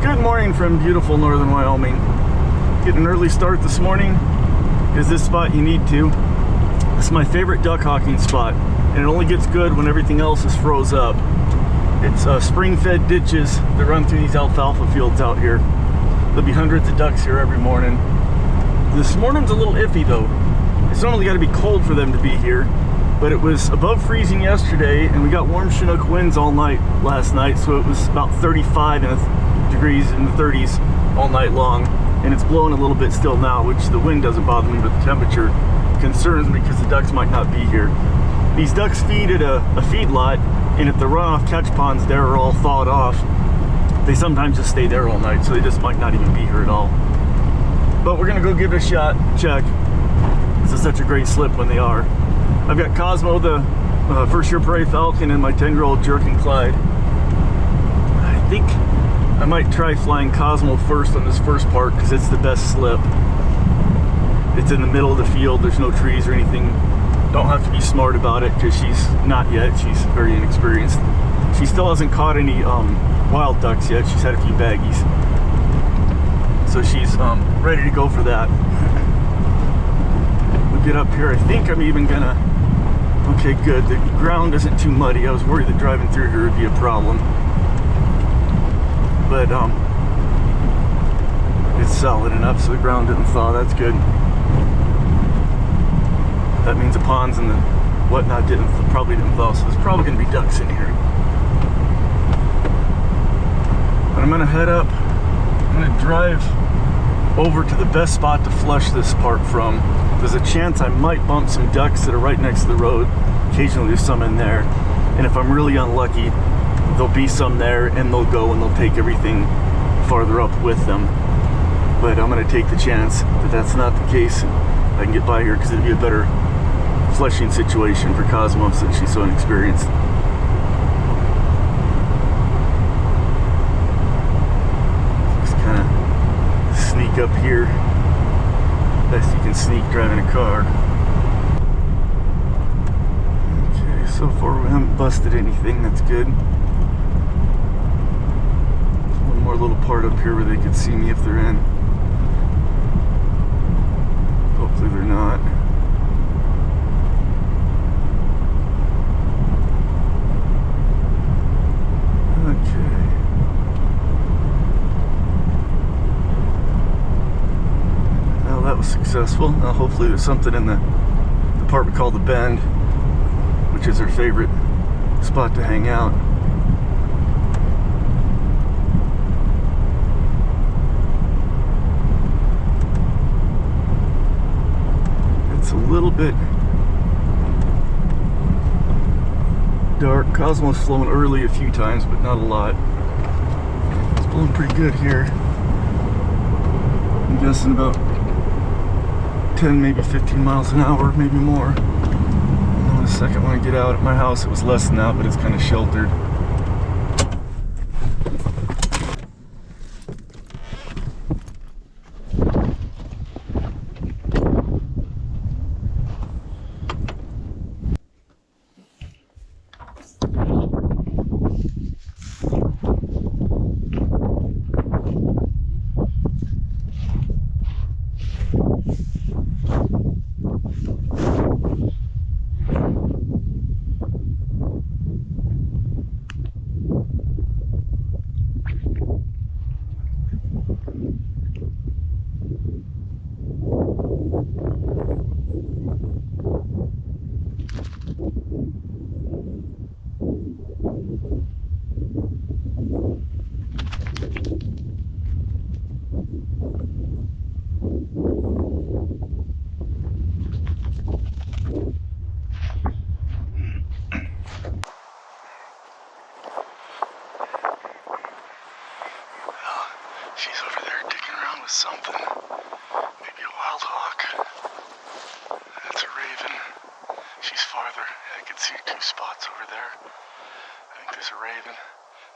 Good morning from beautiful northern Wyoming. Getting an early start this morning. Is this spot you need to? This is my favorite duck hawking spot, and it only gets good when everything else is froze up. It's spring-fed ditches that run through these alfalfa fields out here. There'll be hundreds of ducks here every morning. This morning's a little iffy though. It's normally got to be cold for them to be here, but it was above freezing yesterday, and we got warm Chinook winds all night last night, so it was about 35 degrees in the 30s all night long, and it's blowing a little bit still now, which the wind doesn't bother me, but the temperature concerns me because the ducks might not be here. These ducks feed at a feed lot, and if the runoff catch ponds there are all thawed off, they sometimes just stay there all night, so they just might not even be here at all. But we're gonna go give it a shot, check. This is such a great slip when they are. I've got Cosmo, the first-year prairie falcon, and my 10-year-old Jerk and Clyde. I think I might try flying Cosmo first on this first part because it's the best slip. It's in the middle of the field, there's no trees or anything. Don't have to be smart about it because she's not yet, she's very inexperienced. She still hasn't caught any wild ducks yet, she's had a few baggies. So she's ready to go for that. We'll get up here, I think I'm even gonna, okay good, the ground isn't too muddy. I was worried that driving through here would be a problem. But it's solid enough so the ground didn't thaw, that's good. That means the ponds and the whatnot probably didn't thaw, so there's probably gonna be ducks in here. But I'm gonna head up, I'm gonna drive over to the best spot to flush this part from. There's a chance I might bump some ducks that are right next to the road. Occasionally there's some in there, and if I'm really unlucky, there'll be some there, and they'll go and they'll take everything farther up with them. But I'm gonna take the chance that that's not the case. I can get by here because it'd be a better flushing situation for Cosmo since she's so inexperienced. Just kind of sneak up here. Best you can sneak driving a car. Okay, so far we haven't busted anything, that's good. More little part up here where they could see me if they're in. Hopefully they're not. Okay. Well, that was successful. Now hopefully there's something in the part we call the bend, which is their favorite spot to hang out. A little bit dark. Cosmo's flown early a few times, but not a lot. It's blowing pretty good here. I'm guessing about 10, maybe 15 miles an hour, maybe more. I'll know in a second when I get out. At my house it was less than that, but it's kind of sheltered. She's over there dicking around with something. Maybe a wild hawk. That's a raven. She's farther. I can see two spots over there. I think there's a raven.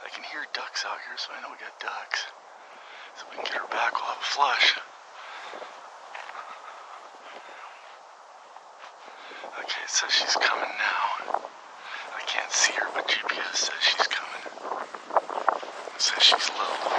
I can hear ducks out here, so I know we got ducks. So we can get her back, we'll have a flush. Okay, it says she's coming now. I can't see her, but GPS says she's coming. It says she's low.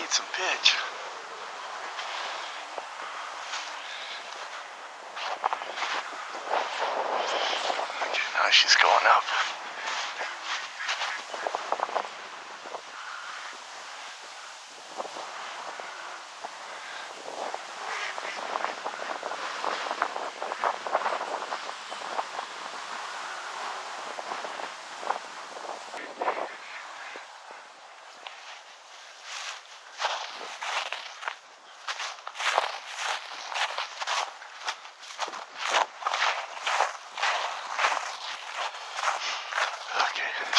Some pitch. Okay, now she's going up.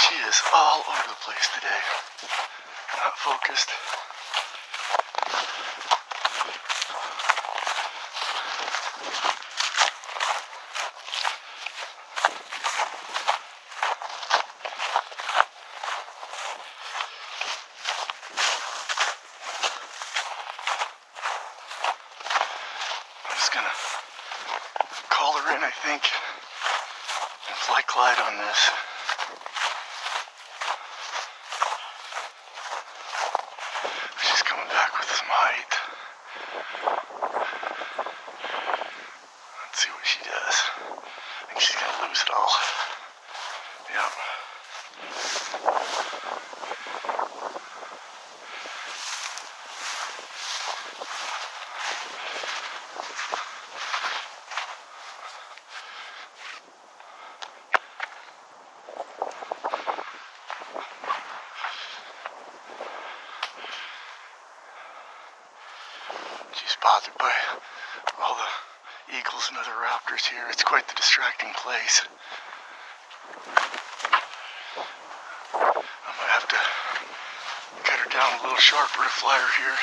She is all over the place today. Not focused. I'm just gonna call her in, I think, and fly Clyde on this. She's coming back with some height. Let's see what she does. I think she's gonna lose it all. Yep. She's bothered by all the eagles and other raptors here. It's quite the distracting place. I might have to cut her down a little sharper to fly her here.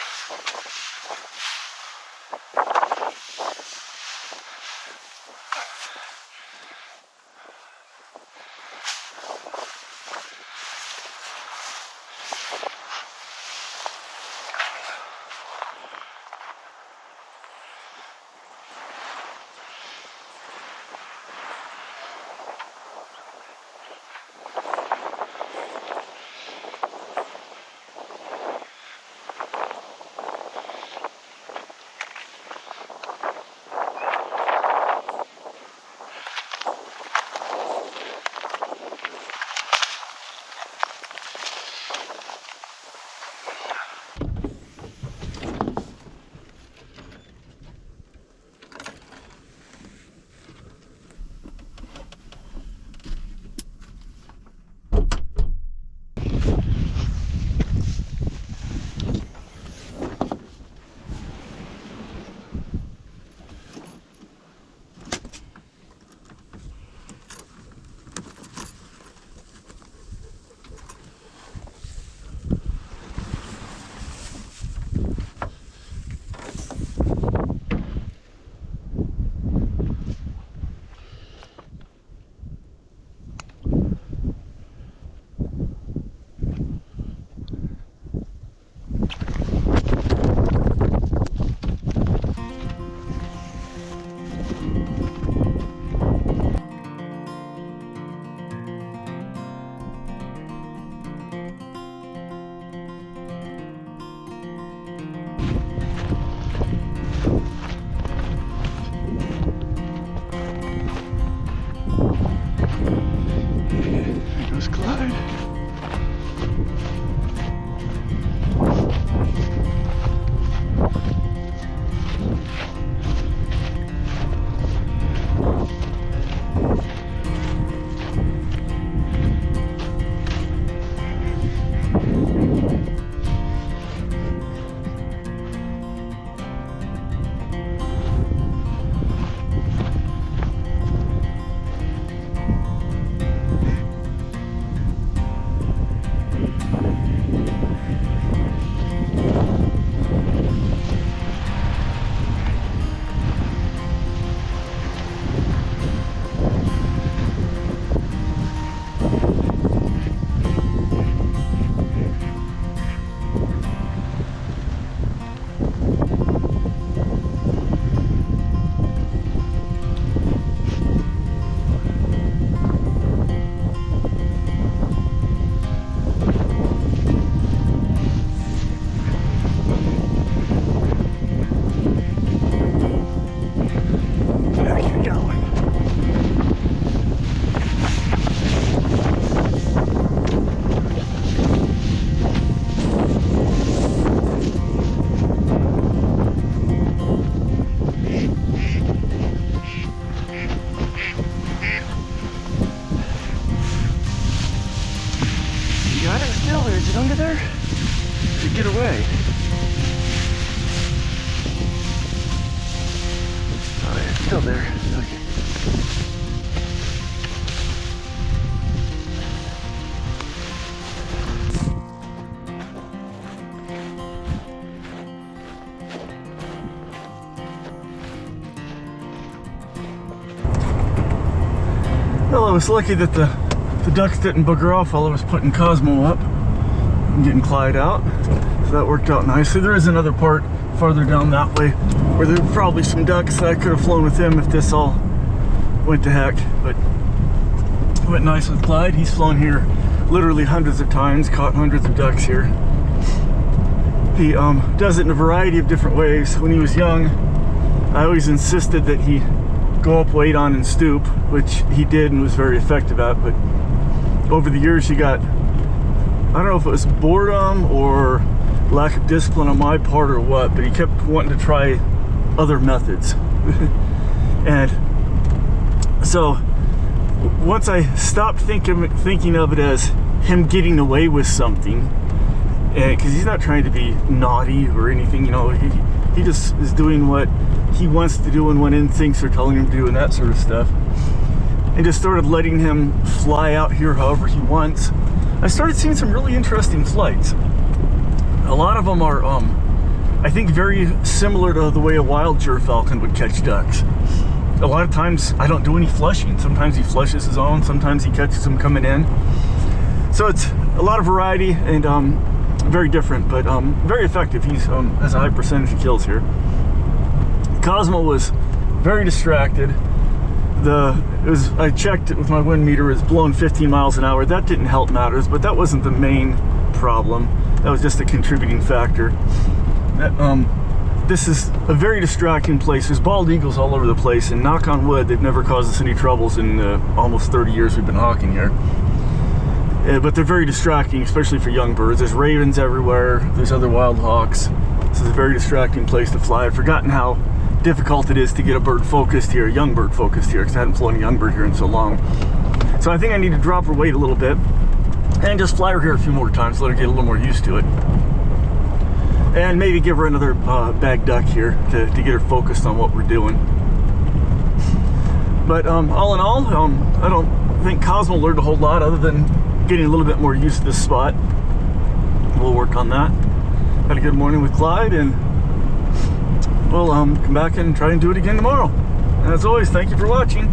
Well, I was lucky that the ducks didn't booger off while I was putting Cosmo up and getting Clyde out. So that worked out nicely. There is another part farther down that way where there were probably some ducks that I could have flown with him if this all went to heck. But it went nice with Clyde. He's flown here literally hundreds of times, caught hundreds of ducks here. He does it in a variety of different ways. When he was young, I always insisted that he go up, wait on, and stoop, which he did and was very effective at. But over the years, he got, I don't know if it was boredom or lack of discipline on my part or what, but he kept wanting to try other methods. And so once I stopped thinking of it as him getting away with something, because he's not trying to be naughty or anything, you know, he just is doing what he wants to do and what instincts are telling him to do and that sort of stuff, and just started letting him fly out here however he wants. I started seeing some really interesting flights. A lot of them are, I think, very similar to the way a wild gerfalcon would catch ducks. A lot of times I don't do any flushing. Sometimes he flushes his own, sometimes he catches them coming in. So it's a lot of variety and very different, but very effective. He's has a high percentage of kills here. Cosmo was very distracted. I checked it with my wind meter, it was blowing 15 miles an hour. That didn't help matters, but that wasn't the main problem. That was just a contributing factor. This is a very distracting place. There's bald eagles all over the place, and knock on wood, they've never caused us any troubles in almost 30 years we've been hawking here. But they're very distracting, especially for young birds. There's ravens everywhere. There's other wild hawks. This is a very distracting place to fly. I'd forgotten how difficult it is to get a bird focused here, a young bird focused here, because I hadn't flown a young bird here in so long. So I think I need to drop her weight a little bit and just fly her here a few more times, let her get a little more used to it. And maybe give her another bag duck here to get her focused on what we're doing. But all in all, I don't think Cosmo learned a whole lot other than getting a little bit more used to this spot. We'll work on that. Had a good morning with Clyde, and we'll come back and try and do it again tomorrow. And as always, thank you for watching.